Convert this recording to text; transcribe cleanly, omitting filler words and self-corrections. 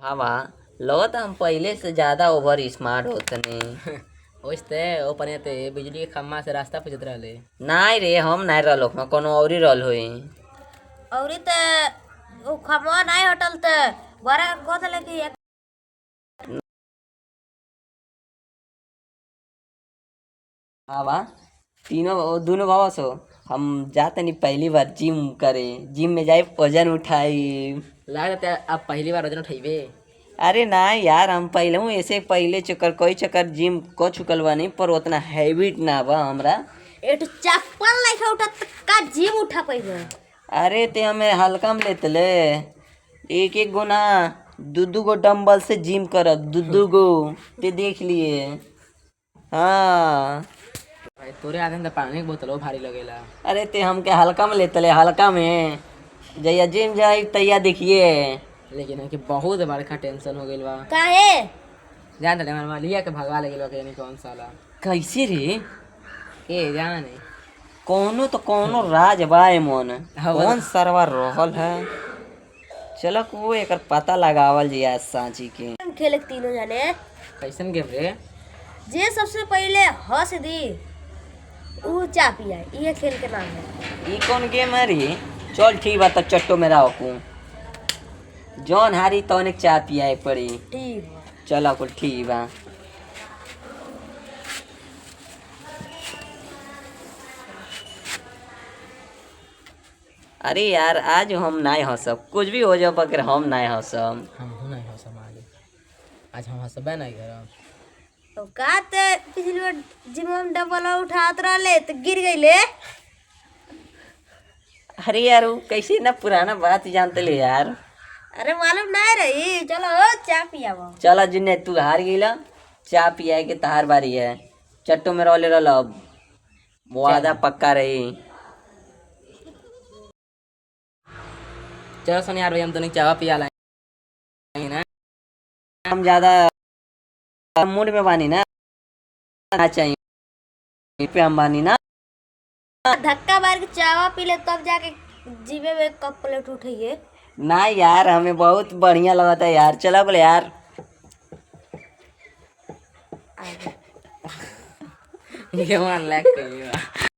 हाँ वाह लगत हम पहले से ज्यादा ओवर स्मार्ट होतनी। ओइस्ते ओ पने बिजली के खम्भा से रास्ता पूछत रहले। नाय रे हम नाय रहलो में कोनो औरी रहल होई। औरी त उ खमवा नाय हटल त बड़ा को देले कि हाँ वाह तीनों दोनों बाबा सो हम जाते नहीं पहली बार जिम करे जिम में जाए वजन उठाई। लागत अब पहली बार वजन उठैबे। अरे ना यार हम पहले हूँ ऐसे पहले चक्कर कोई चक्कर जिम को चुकल बा नहीं पर उतना हैबिट ना बा हमरा। एटो चप्पल नहीं उठत का जिम उठा पइबे। अरे ते हमें हल्का में लेते ले एक एक गो ना दू गो डंबल से जिम करब दू गो ते देख लिए। हाँ भाई तोरे आदमी तो पानी की बोतलो भारी लगेला। अरे ते हमके हल्का में लेते ले हल्का में जैया जिम जाए तैया देखिए। लेकिन हमके बहुत बड़का टेंशन हो गइल बा। काहे जान दे हमार लिया के भगवा ले गेल बा के नहीं कौन साला। कैसे रे ए जाने कोनो तो कोनो राज बाए मन हाँ, कौन सरवा रहल है। चलो वो एक पता लगावल जिया सांची के। हम खेले के तीनों जाने कैसन गेम रे। जे सबसे पहले हंस दी उ चा पिया ये खेल के नाम है। ई कौन गेम है रे। चल ठीक बा तो चट्टो में रहो जौन हारी तो अनेक चाय पियाए पड़ी। ठीक चलो कुल ठीक बा। अरे यार आज हम नहीं हंसब कुछ भी हो जाओ पर हम नहीं हंसब। हम हो नहीं हंसब आज हम हंसबे नहीं करब। तो का ते पिछली बार जिम में डबल उठात रहले तो गिर गईले। अरे यार वो कैसे ना पुराना बात जानते ले यार। अरे मालूम नहीं रही चलो चा पिया वो। चला जिन्ने तू हार गईला चाय पियाए के तहार बारी है। चट्टो में रोले रहो अब वादा पक्का रही। चलो सोनी यार भाई हम तो नहीं चावा पिया लाए ना। हम ज्यादा मूड में बानी ना चाहिए पे हम बानी ना। धक्का मार के चावा पी ले तब जाके जीवे में कप प्लेट उठाइए। ना यार हमें बहुत बढ़िया लगा था यार। चला बोले यार ये मान लैक कहियो।